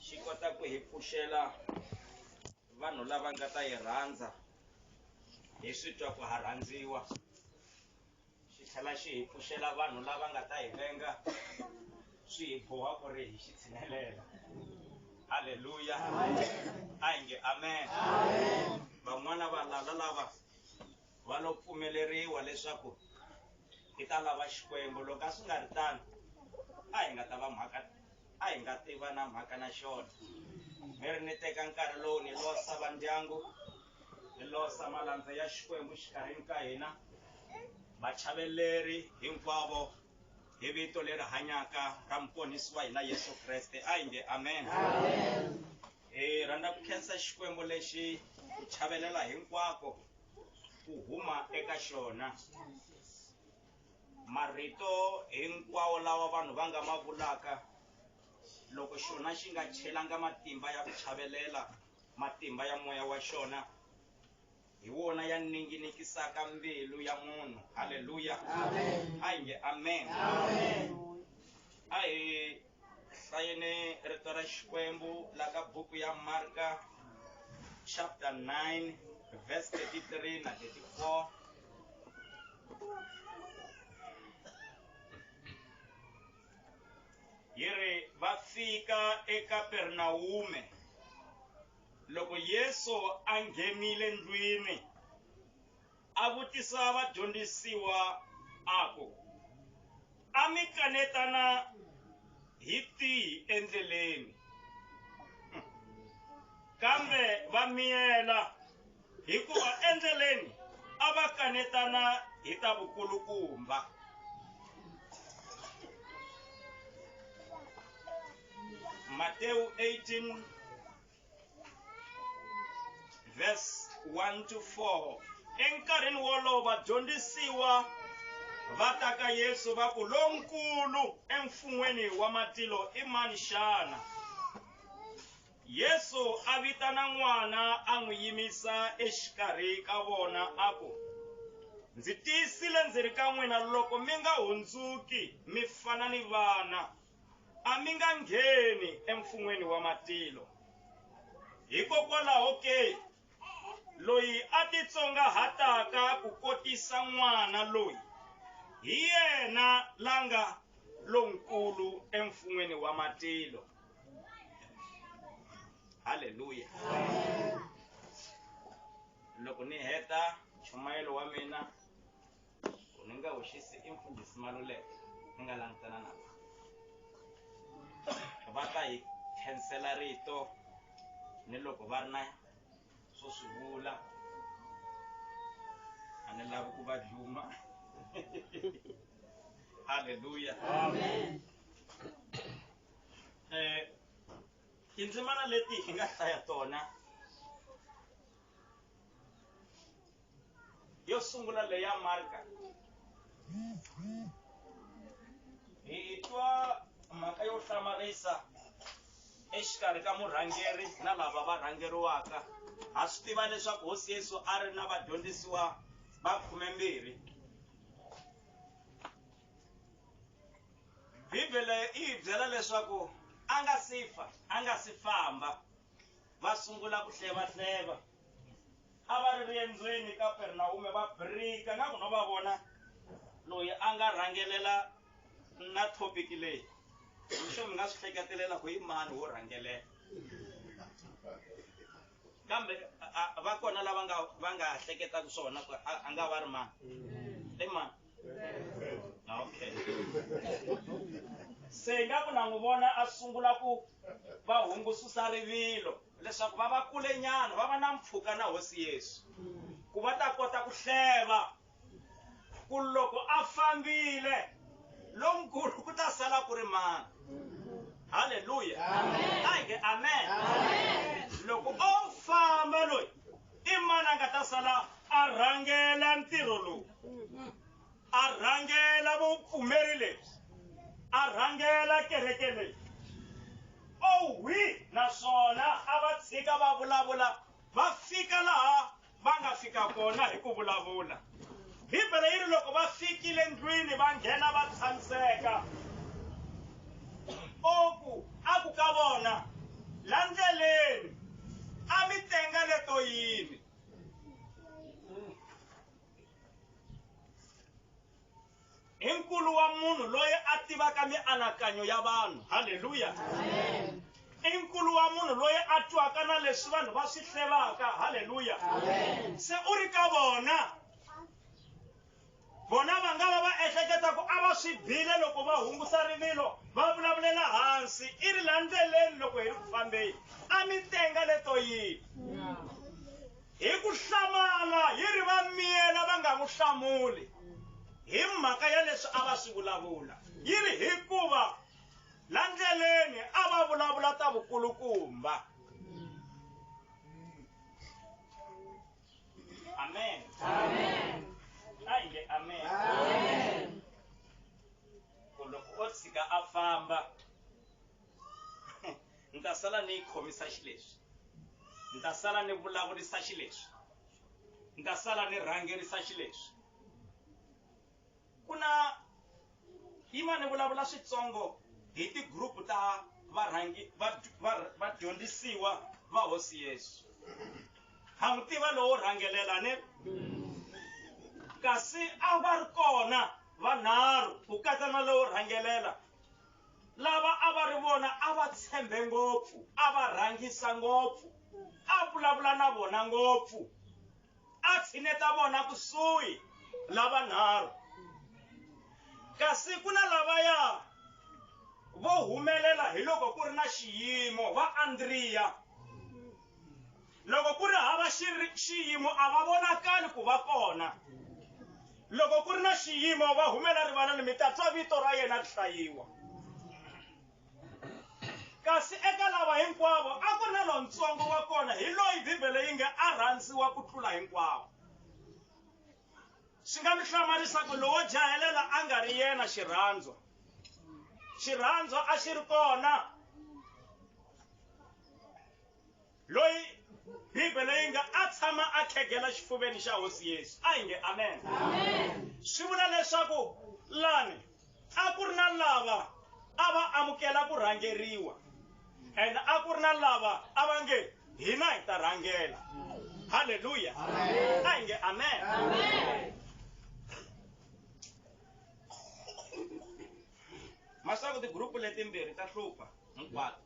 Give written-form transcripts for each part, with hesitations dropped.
xi kota ku hi pfuxela vanhu lava nga ta hi rhandza hi swi twa ku ha rhandziwa, xi tlhela xi hi pfuxela vanhu lava nga ta hi venga swi hi boha ku ri hi xi tshinelela. Haleluya, a hi nge amen. Van'wana valala lava va lo pfumeleriwa leswaku hi ta lava Xikwembu, loko a swi nga ri tano a hi nga ta va mhaka, a hi nga tiva na mhaka na xona. Mi ri ni teka nkarhi lowu ni losa va ndyangu, ni losa malandza ya Xikwembu xikarhini ka hina, vachaveleri hinkwavo hi vito leri hanyaka ra muponisi wa hina Yesu Kreste, a hi nge amen. Hi rhandza ku khensa Xikwembu lexi ku chavelela hinkwako ku huma eka xona. Marito hinkwawo lawa vanhu va nga ma vulaka, loko xona xi nga chelanga matimba ya ku chavelela, matimba ya moya wa xona, hi wona ya ninginikisaka mbilu ya munhu. Haleluya, a hi nge amen. A hi hlayeni rito ra Xikwembu la ka buku ya Marka chapter 9 verse 33 na 34. Yiri va fika eKapernaume. Loko Yesu a nghenile ndlwini, a vutisa vadyondzisiwa ako, a mi kanetana hi tihi endleleni? Kambe va miyela, hikuva endleleni a va kanetana hi ta vukulukumba. Matthew 18 verse 1 to 4. Enkarhini wolowo vadyondzisiwa va ta ka Yesu va ku, lonkulu emfun'weni wa matilo i mani xana? Yesu a vitana n'wana a n'wi yimisa exikarhi ka vona a ku, ndzi tiyisile ndzi ri ka n'wina, loko mi nga hundzuki mi fana ni vana, a mi nga ngheni emfun'weni wa matilo. Hikokwalaho ke, loyi a titsongahataka ku kotisa n'wana loyi, hi yena langa lonkulu emfun'weni wa matilo. Haleluya. Loko ni heta chumayelo wa mina, ni nga hoxisi i Mfundhisi Maluleke, ni nga langutana na va ta hi khensela rito, ni loko va ri na swo swi vula, a ni lavi ku va dluma. Haleluya. Tindzimana leti hi nga hlaya tona, yo sungula leya Marka, hi twa mhaka yo hlamarisa exikarhi ka murhangeri na lava va rhangeriwaka. Ha swi tiva leswaku Hosi Yesu a ri na vadyondzisiwa va 12. Bibele yi hi byela leswaku a nga si famba, va sungula ku hleva. A va ri riendzweni Kapernaume, va birika na ku no va vona loyi a nga rhangelela na topic leyi. Mixo mi nga swi hleketelela ku hi mani wo rhangelela. Kambe va kona lava va nga hleketaka swona ku a nga va ri mani. I mani? Okay. Se nga ku na n'wi vona a sungula ku va hungususa rivilo leswaku va va kule nyana, va va na mpfhuka na Hosi Yesu, ku va ta kota ku hleva, ku loko a fambile lonkulu ku ta sala ku ri mani. Haleluya. Amen. Loko o famba loyi, i mani a nga ta sala a rhangela ntirho lowu, a rhangela vupfumeri lebyi, a rhangela kereke leyi. Naswona a va tshika va vulavula, va fika laha va nga fika kona hi ku vulavula. Bibele yi ri loko va fikile ndlwini va nghena va tshamiseka. A ku ka vona, mianakanyo ya vanhu. Haleluya. I nkulu wa munhu loyi a twaka na leswi vanhu va swi hlevaka. Haleluya. Se u ri ka vona va nga va ehleketa ku a va swi bile loko va hungusa rivilo va vulavulela hansi i ri la ndleleni loko hi ri ku fambeni a mi tenga leto yini hi ku hlamala hi ri va miyela va nga n'wi hlamuli hi mhaka ya leswi a va swi vulavula yi ri hikuva la ndleleni a va vulavula ta vukulukumba. Amen. Amen. Amen. Amen. Loko o tshika a famba ni ta sala ni khomisa xileswi ni ta sala ni vulavurisa xileswi ni ta sala ni rhangerisa xileswi kuna yima ni vulavula switsongo hi tigrupu ta varhangi vadyondzisiwa va hosi Yesu. Ha n'wi tiva lowo rhangelela ne kasi a va ri kona vanharhu ku katsa na lowo rhangelela lava a va ri vona a va tshembe ngopfu a va rhangisa ngopfu a vulavula na vona ngopfu a tshineta vona kusuhi lava nharhu kasi ku na lavaya vo humelela hi loko ku ri na xiyimo va Andriya loko ku ri hava xiyimo a va vonakali ku va kona loko ku ri na xiyimo va humela rivaleni mi ta twa vito ra yena ri hlayiwa kasi eka lava hinkwavo a ku na lontsongo wa kona hi loyi Bibele yi nga a rhandziwa ku tlula hinkwavo swi nga mi hlamarisa ku lowo jahelela a nga ri yena xirhandzwa a xi ri kona loyi Bibele yi nga a tshama a khegela xifuveni xa hosi Yesu a hi nge amen. Swi vula leswaku lani a ku ri na lava a va amukela ku rhangeriwa and a ku ri na lava a va nge hina hi ta rhangela. Haleluya. A hi nge amen. Masaku tigrupu letimbirhi ta hlupha hinkwato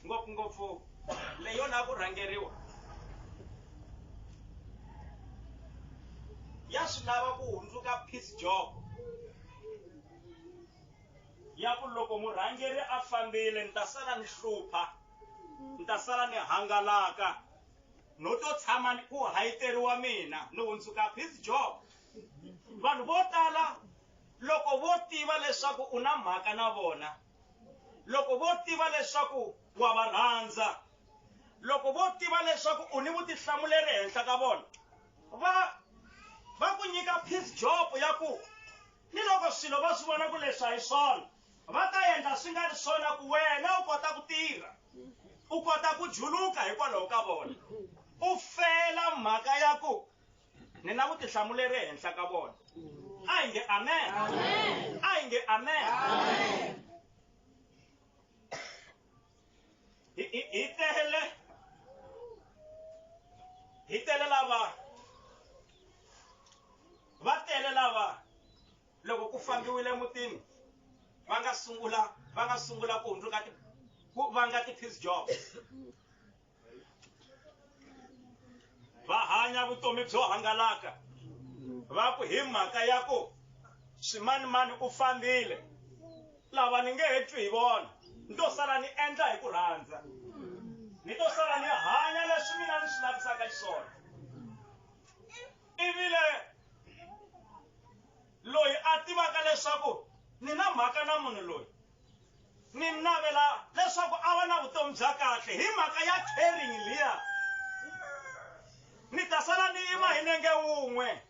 ngopfungopfu leyo na ku rhangeriwa ya swi lava ku hundzuka peace job ya ku loko murhangeri a fambile ni ta sala ni hlupha ni ta sala ni hangalaka no to tshama ku hayiteriwa mina no hundzuka peace job. Vanhu vo tala loko vo tiva leswaku u na mhaka na vona loko vo tiva leswaku wa va rhandza loko vo tiva leswaku u ni vutihlamuleri henhla ka vona va ku nyika peace job ya ku ni loko swilo va swi vona ku leswi a hi swona va ta endla swi nga ri swona ku wena u kota ku tirha u kota ku juluka hikwalaho ka vona u fela mhaka ya ku ni na vutihlamuleri henhla ka vona. A hi nge amen. A hi nge amen. Hi tele lava va tele lava loko ku fambiwile mutini va nga sungula ku hundzuka va nga ti-peace job va hanya vutomi byo hangalaka va ku hi mhaka ya ku swimanimani u fambile lava ni nge he twi hi vona ni to sala ni endla hi ku rhandza ni to sala ni hanya leswi mina ni swi lavisaka xiswona ivile loyi a tivaka leswaku ni na mhaka na munhu loyi ni navela leswaku a va na vutomi bya kahle hi mhaka ya caring liya ni ta sala ni yima hi nenge wun'we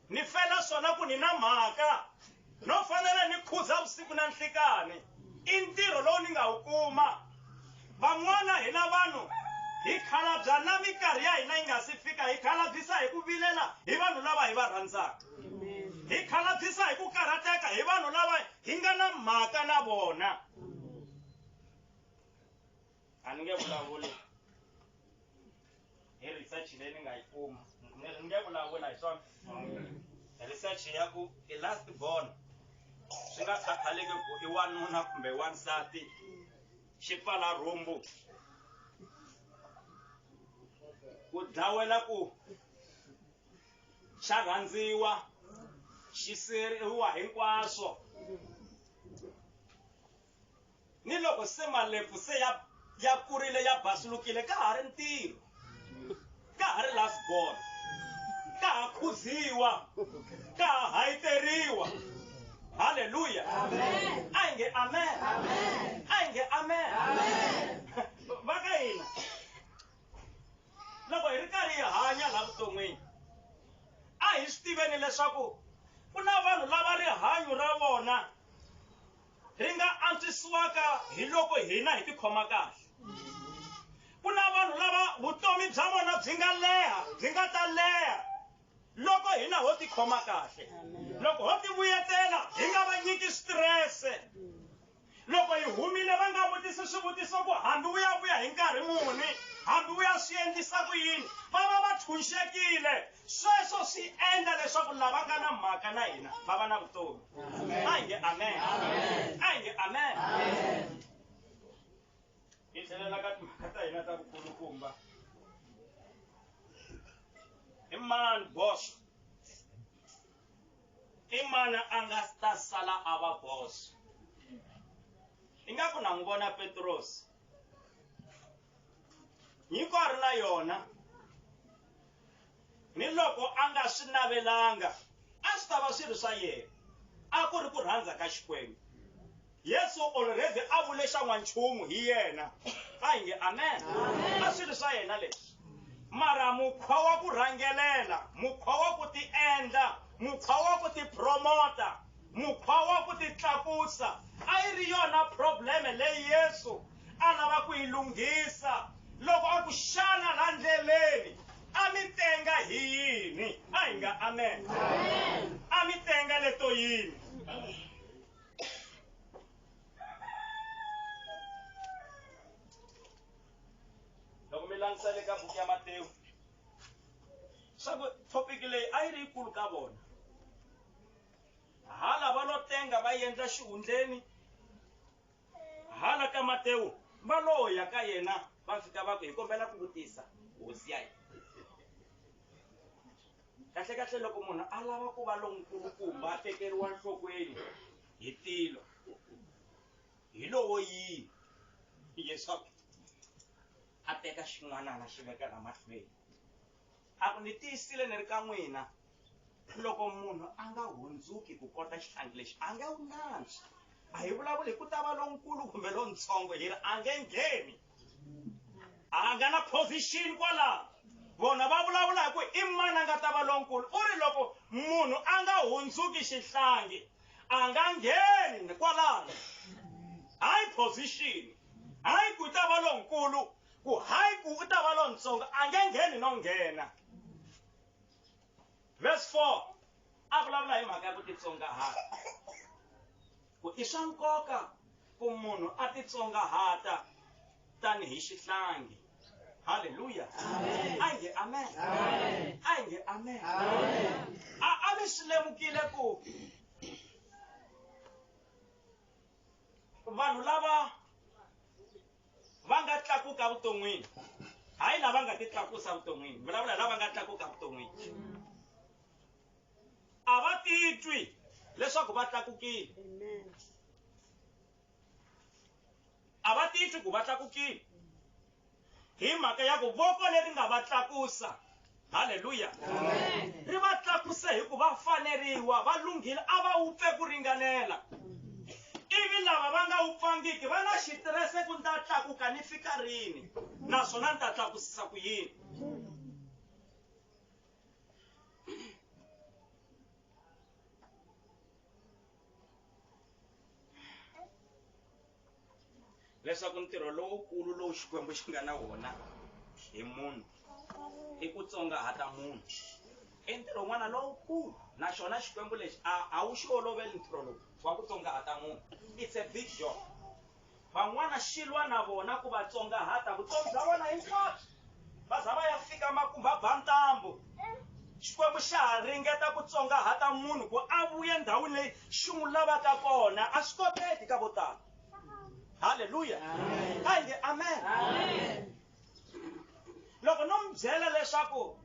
ni fela swona ku ni na mhaka no fanele ni khuza vusiku na nhlikani i ntirho lowu ni nga wu kuma van'wana hina vanhu hi khalabya na minkarhi ya hina yi nga si fika hi khalabyisa hi ku vilela hi vanhu lava hi va rhandzaka hi khalabyisa hi ku karhateka hi vanhu lava hi nga na mhaka na vona. A ni nge vulavuli hi research leyi ni nga yi kuma ni nge vulavula hi swona research ya ku i last born swi nga khathaleki ku i wanuna kumbe wansati xi pfala rhumbu ku dlawela ku xa rhandziwa xi siriwa hinkwaswo ni loko se malebvu se ya kurile ya basulukile ka ha ri ntirho ka ha ri last born ka ha khuziwa ka ha hayiteriwa haleluya amen a hi nge amen amen a hi nge amen amen va ka hina loko hi ri karhi hi hanya laha vuton'wini a hi swi tiveni leswaku ku na vanhu lava rihanyo ra vona ri nga antswisiwaka hi loko hina hi tikhoma kahle ku na vanhu lava vutomi bya vona byi nga ta leha loko hina ho tikhoma kahle loko ho ti vuyetela hi nga va nyiki stress loko hi humile va nga vutisi swivutiso ku hambi u ya vuya hi nkarhi muni hambi u ya swi endlisa ku yini va va va tshunxekile sweswo swi endla leswaku lava nga na mhaka na hina va va na vutomi a hi nge amen a hi nge amen hi tlhelela ka timhaka ta hina ta vukulukumba i mani boss i mani a nga ta sala a va boss ingaku na n'wi vona Petros nyiko a ri na yona ni loko a nga swi navelanga a swi ta va swilo swa yena a ku ri ku rhandza ka Xikwembu Yesu already a vule xa n'wanchumu hi yena a hi nge amen a swilo swa yena leswi mara mukhwa wa ku rhangelela mukhwa wa ku ti endla mukhwa wa ku ti promota mukhwa wa ku ti tlakusa a yi ri yona probleme leyi Yesu a lava ku yi lunghisa loko a ku xana la ndleleni a mi tenga hi yini a hi nga amen a mi tenga leto yini loko mi langutisele ka buku ya Matewu swa ku topic leyi a yi ri yikulu ka vona hala va lo tenga va endla xihundleni hala ka Matewu va lo ya ka yena va fika va ku hi kombela ku vutisa hosi ya hina kahle loko munhu a lava ku va lonkulukumba a tekeriwa nhlokweni hi tilo hi lowo yini leswaku a teka xin'wanana xi veka la mahlweni a ku ni tiyisile ni ri ka n'wina loko munhu a nga hundzuki ku kota xihlangi lexi a nge wu nantswi a hi vulavuli hi ku ta va lonkulu kumbe lontsongo hi ri a nge ngheni a nga na position kwalaho vona va vulavula hi ku i mani a nga ta va lonkulu u ri loko munhu a nga hundzuki xihlangi a nga ngheni kwalaho hayi position hayi ku ta va lonkulu ku hayi ku u ta va lontsongo a nge ngheni no nghena verse 4 a vulavula hi mhaka ya ku titsongahata ku i swa nkoka ku munhu a titsongahata tanihi xihlangi haleluya a hi nge amen a hi nge amen a mi swi lemukile ku vanhu lava va nga tlakuka vuton'wini hayi lava nga ti tlakusa vuton'wini vulavula lava nga tlakuka vuton'wini a va titwi leswaku va tlakukile a va titwi ku va tlakukile hi mhaka ya ku voko leri nga va tlakusa haleluya ri va tlakuse hi ku va faneriwa va lunghile a va wupfe ku ringanela ivi lava va nga wupfangiki va na xitirese ku ni ta tlakuka ni fika rini naswona ni ta tlakusisa ku yini leswaku ntirho lowukulu lowu Xikwembu xi nga na wona hi munhu i ku tsongahata munhu i ntirho wun'wana lowukulu naswona Xikwembu lexi a wu xi oloveli ntirho lowu wa ku tsongahata munhu it's a big job van'wana xilwa na vona ku va tsongahata vutomi bya vona hinkwabyo va za va ya fika makumba ba ntambu Xikwembu xa ha ringeta ku tsongahata munhu ku a vuya ndhawini leyi xi n'wi lavaka kona. A swi koteki ka vo tala. Haleluya. A hi nge amen. Loko no mi byela leswaku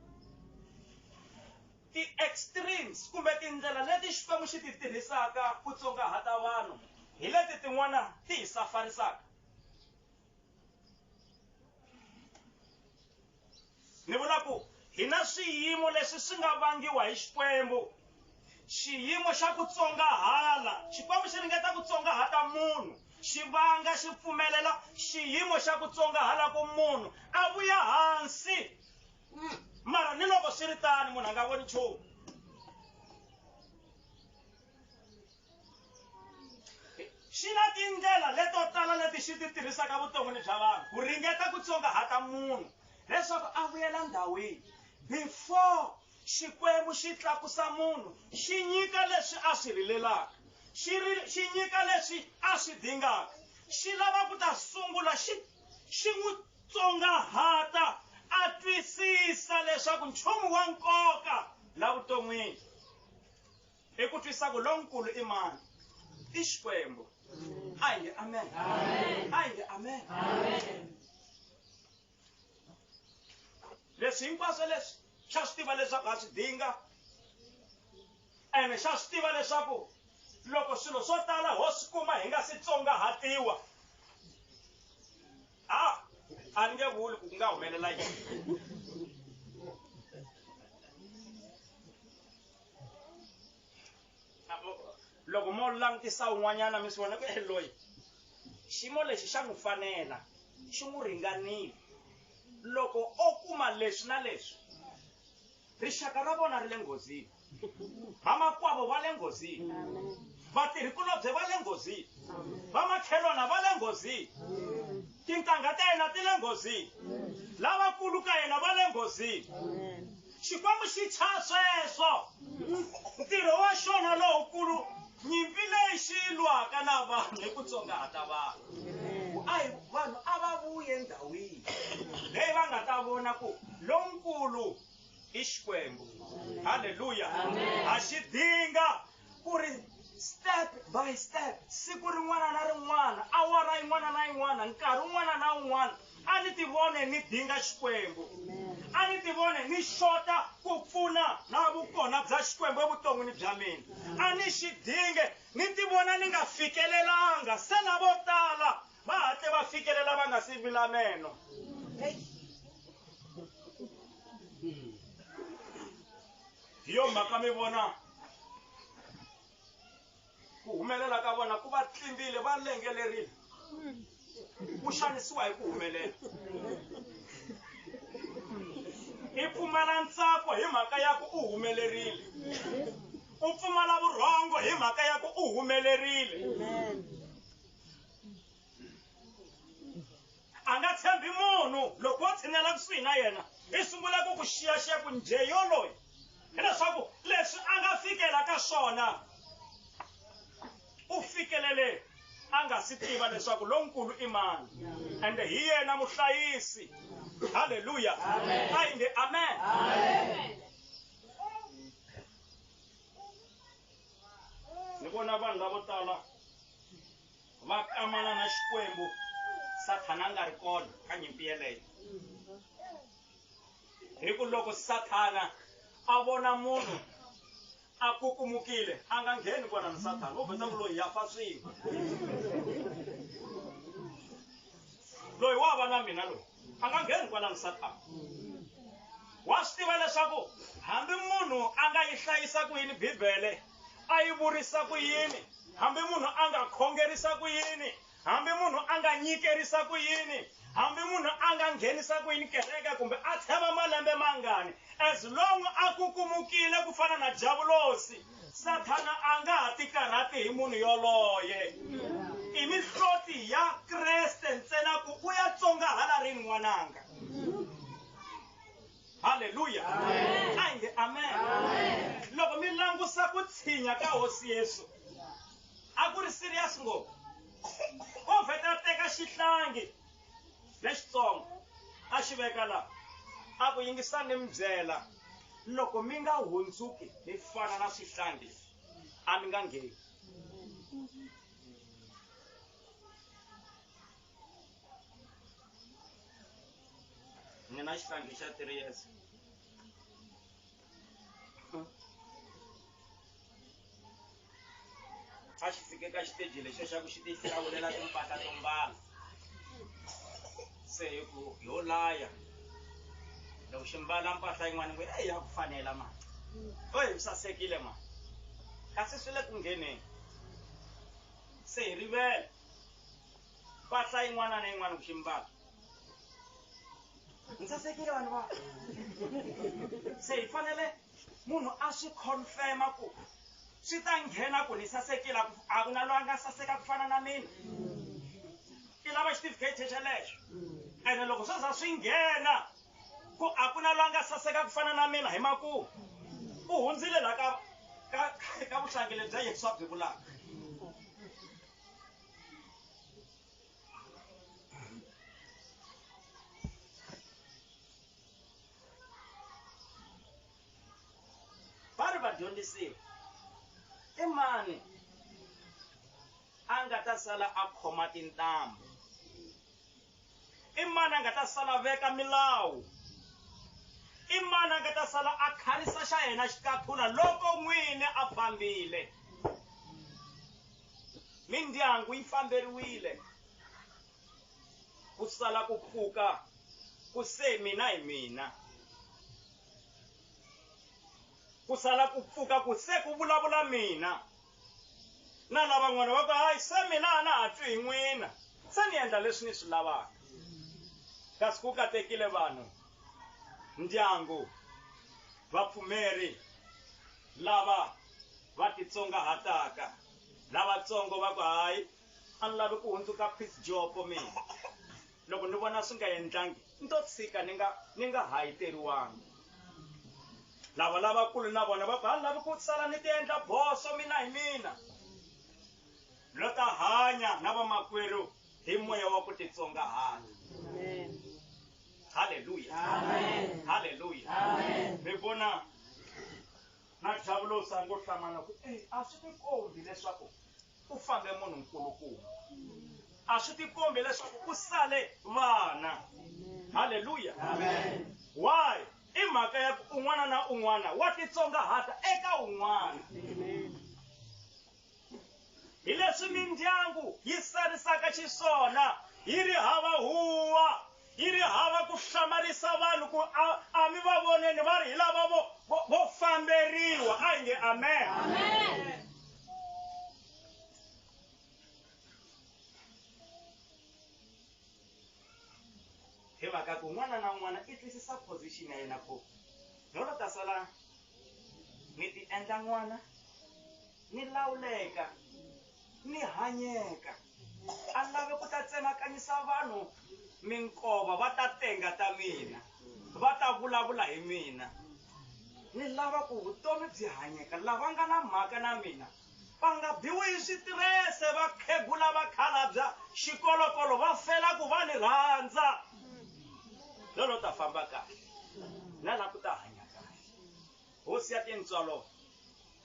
ti-extremes kumbe tindlela leti Xikwembu xi ti tirhisaka ku tsongahata vanhu hi leti tin'wana ti hi safarisaka. Ni vula ku hi na swiyimo leswi swi nga vangiwa hi Xikwembu. Xiyimo xa ku tsongahala, Xikwembu xi ringeta ku tsongahata munhu, xi vanga xi pfumelela xiyimo xa ku tsongahala ku munhu a vuya hansi. Mara ni loko swi ri tani munhu a nga voni nchumu. Xi na tindlela leto tala leti xi ti tirhisaka vuton'wini bya vanhu ku ringeta ku tsongahata munhu leswaku a vuyela ndhawini. Before Xikwembu xi tlakusa munhu, xi nyika leswi a swi rilelaka, xi nyika leswi a swi dingaka. Xi lava ku ta sungula xi n'wi tsongahata a twisisa leswaku nchumu wa nkoka la vuton'wini i ku twisisa ku lonkulu i mani? I Xikwembu. A hi nge amen. A hi nge amen. Leswi hinkwaswo leswi xa swi tiva leswaku a swi dinga, ene xa swi tiva leswaku loko swilo swo tala ho swi kuma hi nga si tsongahatiwa, a ni nge vuli ku nga humelela yini. Loko mo langutisa un'wanyana mi swi vona ku loyi xiyimo lexi xa n'wi fanela, xi n'wi ringanile. Loko o kuma leswi na leswi, rixaka ra vona ri le nghozini, vamakwavo va le nghozini, vatirhikulobye va le nghozini, vamakhelwana va le nghozini, tintangha ta yena ti le nghozini, lavakulu ka yena va le nghozini. Xikwembu xi tsha sweswo. Ntirho wa xona lowukulu, nyimpi leyi xi lwaka na vanhu hi ku tsongahata vanhu. Vanhu a va vuye ndhawini leyi va nga ta vona ku lonkulu i Xikwembu. Haleluya. A xi dinga ku ri step by step, siku rin'wana na rin'wana, awara yin'wana na yin'wana, nkarhi wun'wana na wun'wana, a ni ti vone ni dinga Xikwembu. A ni ti vone ni xota ku pfuna na vukona bya Xikwembu evuton'wini bya mina. A ni xi dinge ni ti vona ni nga fikelelanga, se na vo tala va hatle va fikelela va nga si vila meno. Hi yo mhaka mi vona ku humelela ka vona ku va tlimbile, va lengelerile. Ku xanisiwa hi ku humelela. I pfumala ntsako hi mhaka ya ku u humelerile. U pfumala vurhongo hi mhaka ya ku u humelerile. A nga tshembi munhu loko wo tshinela kusuhi na yena, i sungula ku ku xiyaxiya ku njhe yoloye. Hileswaku leswi a nga fikela ka swona, u fikelele a nga si tiva leswaku lonkulu i mani, ende hi yena muhlayisi. Haleluya. A hi nge amen. Ni vona vanhu lavo tala va kamana na Xikwembu, Sathana a nga ri kona ka nyimpi yeleyo. Hi ku loko Sathana a vona munhu a kukumukile, a nga ngheni kona na Sathana, u vheta ku loyi ya fa swin'we. Loyi wa va na mina loyi, a nga ngheni kona na Sathana. Wa swi tiva leswaku hambi munhu a nga yi hlayisa ku yini Bibele, a yi vurisa ku yini, hambi munhu a nga khongerisa ku yini, hambi munhu a nga nyikerisa ku yini, hambi munhu a nga nghenisa ku yini kereke kumbe a tshama malembe mangani, as long a kukumukile ku fana na Javulosi, Sathana a nga ha ti karhati hi munhu yoloye. I mihloti ya Kreste ntsena ku u ya tsongahala rini n'wananga. Haleluya. A hi nge amen. Loko mi langusa ku tshinya ka Hosi Yesu, a ku ri serious ngopfu. O vheta teka xihlangi lexitsongo a xi veka laha, a ku yingisani mi byela loko mi nga hundzuki mi fana na swihlangi a mi nga ngheni. Ni na xihlangi xa 3 years. A xi fike ka xiteji lexo xa ku xi ti hlawulela timpahla to mbala. Se hi ku yo laya loko xi mbala mpahla yin'wana ni ku ya ku fanela mani oyi sasekile mani kasi swi le ku ngheneni. Se hi rivele mpahla yin'wana na yin'wana ku xi mbala ni sasekile vanhu va. Se hi fanele munhu a swi confirma ku swi ta nghena ku ni sasekile a ku na loyi a nga saseka ku fana na mina. I lava xitifiketi xelexo ene loko swo za swi nghena ku a ku na loyi a nga saseka ku fana na mina hi makumu u hundzile la ka vuhlangi lebya Yesu a byi vulaka. Va ri vadyondzisiwa i mani a nga ta sala a khoma tintambu, i mani a nga ta sala veka milawu, i mani a nga ta sala a kharisa xa yena xikathula loko n'wini a fambile. Mindyangu yi famberiwile ku sala ku pfuka ku se mina hi mina, ku sala ku pfuka ku se ku vulavula mina na lavan'wana va ku hayi se mina a na ha twi hi n'wina se ni endla leswi ni swi lavaka. Kasi ku katekile vanhu, ndyangu, vapfumeri lava va titsongahataka, lavatsongo va ku hayi a ni lavi ku hundzuka peace jopo mina. Loko ni vona swi nga endlangi ni to tshika ni nga hayiteriwangi. Lava lavakulu na vona va ku a ni lavi ku sala ni ti endla boso mina hi mina. Lo ta hanya na vamakwerhu hi moya wa ku titsongahata. Haleluya. Haleluya. Mi vona na Javulo sango hlamana ku a swi tikombi leswaku ku fambe munhu nkulukumba, a swi tikombi leswaku ku sale vana. Haleluya. Why? I mhaka ya ku un'wana na un'wana wa titsongahata eka un'wana. Hi leswi mindyangu yi sarisaka xiswona yi ri hava huwa, yi ri hava ku hlamarisa vanhu ku a mi va voneni va ri hi lava vo famberiwa. A hi nge amen. Hi mhaka ku un'wana na un'wana i twisisa position ya yena ku loko ta sala ni ti endla n'wana ni lawuleka ni hanyeka, a lave ku ta tsemakanyisa vanhu minkova va ta tenga ta mina, va ta vulavula hi mina. Ni lava ku vutomi byi hanyeka lava nga na mhaka na mina va nga biwi hi switirese, va khegula vakhalabya xikolokolo va fela ku va ni rhandza. Lolo ta famba kahle na la ku ta hanya kahle. Hosi ya tintswalo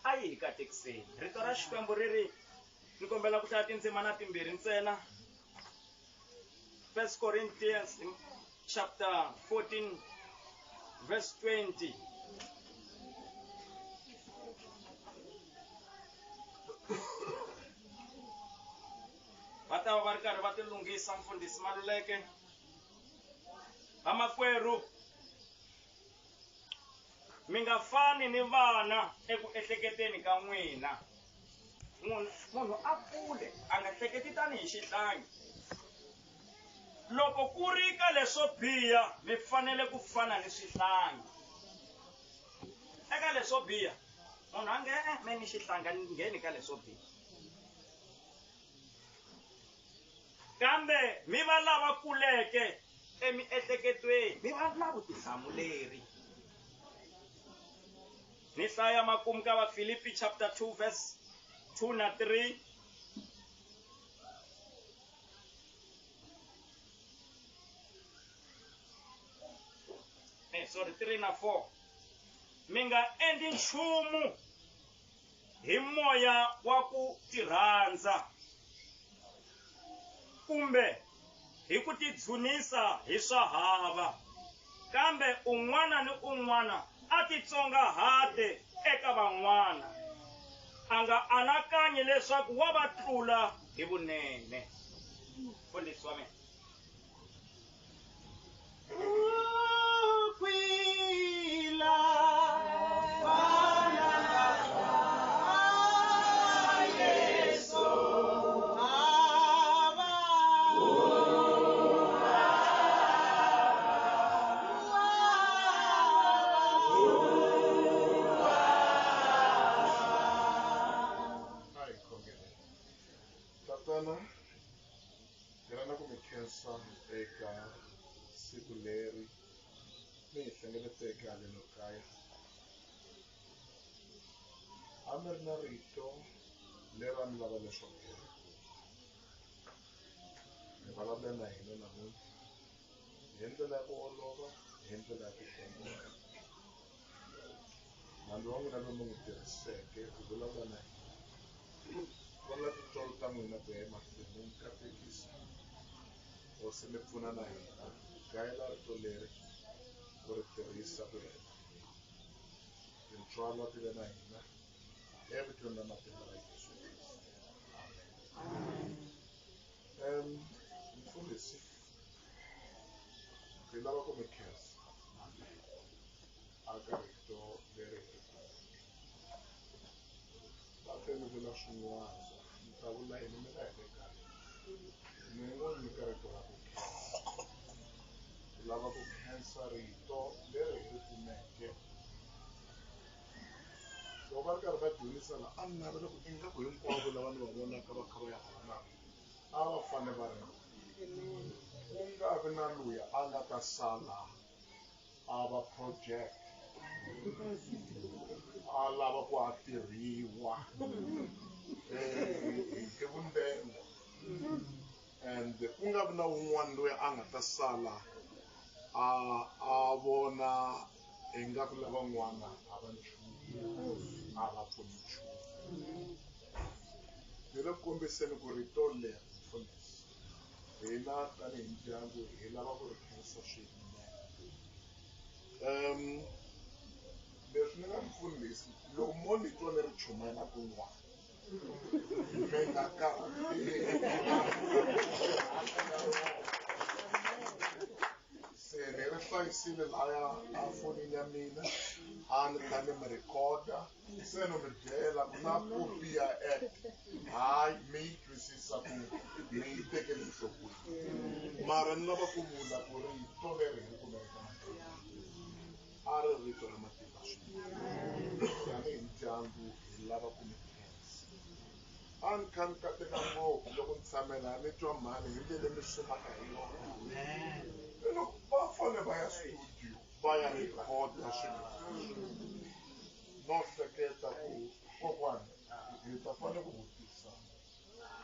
a yi hi katekiseni. Rito ra Xikwembu riri ni kombela ku hlaya tindzimana timbirhi ntsena. 1 Corinthians chapter 14 verse 20. Va ta va ri karhi va ti lunghisa mfundhisi Maluleke. Vamakwerhu mi nga fani ni vana eku ehleketeni ka n'wina. Munhu a kule a nga hleketi tanihi xihlangi. Loko ku ri ka leswo biha mi fanele ku fana ni swihlangi. Eka leswo biha munhu a nge me ni xihlanga ni ngheni ka leswo biha. Kambe mi va lava kuleke emiehleketweni, mi va na vutihlamuleri. Ni hlaya makumu ka Vafilipi chapter 2 verse 2 na 3. Sorry, 3 na 4. mi nga endli nchumu hi moya wa ku tirhandza kumbe hi ku tidzunisa hi swa hava, kambe un'wana ni un'wana a titsongahate eka van'wana, a nga anakanyi leswaku wa va tlula hi vunene. Mfundhisi wa mina. Tatana, nirana ku mi khensa eka siku leri mi hi hlengeleteke haleno kaya. A mi ri na rito leri a mi lava leswaku mi vulavula na hina namuntlha hi ndlela ya ku olova, hi ndlela ya ku kongoma. Hambi wa n'wina lomu n'wi tirhiseke ku vulavula na hina, vona tintswalo ta n'wina ku ya emahlweni mi katekisa or se mi pfuna na hina gayela rito leri ku ri tirhisa ku hela tintswalo ti ve na hina evuton'wini na matimba ya Yesu Kriste. Amen. Mfundhisi, hi lava ku mi khensa aka rito leri va mi vula swin'wana mi ta vula yini mi nga hi le kaya. Mi ngo nyika rito ra ku khensa, hi lava ku khensa rito leri hi ri kumeke. Loko va ri karhi va dyondzisa la a ni navela ku ingaku hinkwavo lava ni va vonaka va kha va ya hana a va fane va ri ku nga vi na luya a nga ta sala a va project a lava ku a tirhiwa hi vundengo, and ku nga vi na wun'wana loyi a nga ta sala a vona ingaku lavan'wana a va nchumu, a va pfuni nchumu. Ni le ku kombiseni ku rito leri mfundhisi hina tanihi ndyangu hi lava ku ri khensa swinene. Leswi ni nga mfundhisi loko mo ni twa ni ri chumela kun'wana mi nga se ni ri hlayisile laya a fonini ya mina a ni ta ni mi rhekhoda se no mi byela ku na kopi ya app hayi mi yi twisisa ku mi yi tekeli nhlokweni, mara ni lava ku vula ku rito leri hi kumeka a ri rito ra matimba swinene. Tanihi ndyangu hi lava ku mi khensa. A ni kha ni kateka ngopfu loko ni tshamela ni twa mhani hi ndlela mi swimaka hi yona. Loko va fane va ya studio va ya rhekhoda swilo no hleketa ku kokwani hi ta fane ku vutisa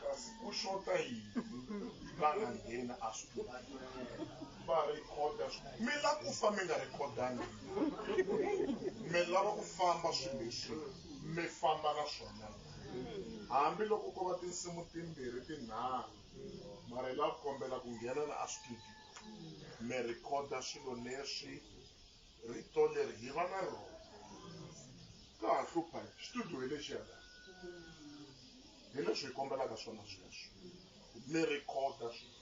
kasi ku xota yini va nga nghena a studio va rhekhoda mi lava ku fa mi nga rhekhodangi, mi lava ku famba swilo leswi mi famba na swona hambiloko ko va tinsimu timbirhi tinharhu, mara hi lava ku kombela ku nghena na a studio mi rhekhoda swilo leswi rito leri hi va na rona ka ha hlupha studio hi lexi yala hi leswi hi kombelaka swona sweswo mi rhekhoda swilo.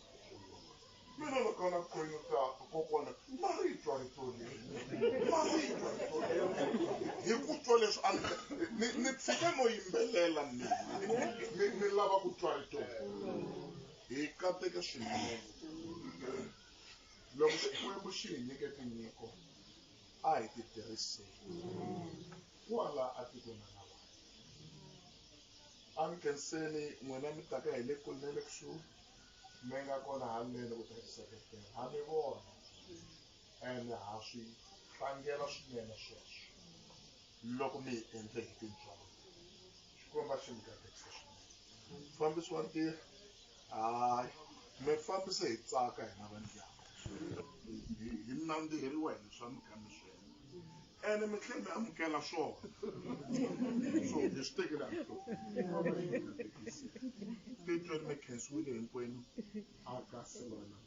Mina loko na kwenu ta kokwana ma ri twa rito leri ma ri twa rito leri hi ku twa leswi ni tshika no yimbelela ni lava ku twa rito hi kateka swinene. Loko Xikwembu xi hi nyike tinyiko a hi ti tirhiseni kwala a tikweni ra vanhu. A ni khenseni n'wina mi taka hi le kule na le kusuhi mi nga kona haleni ku ta hi seketela ha mi vona ene ha swi tlangela swinene sweswo loko mi hi endle hi tintswalo. Xikwembu xi mi katekisa swinene. Mufambisi wa ntirho hayi mi fambise hi tsaka hina va ndyangu hi nandziheriwa hi leswi a mi kha mi swi endla ene mi tlhela mi amukela swona so hi swi tekela enhlokweni titweni mi khensiwile hinkwenu aka Silwana.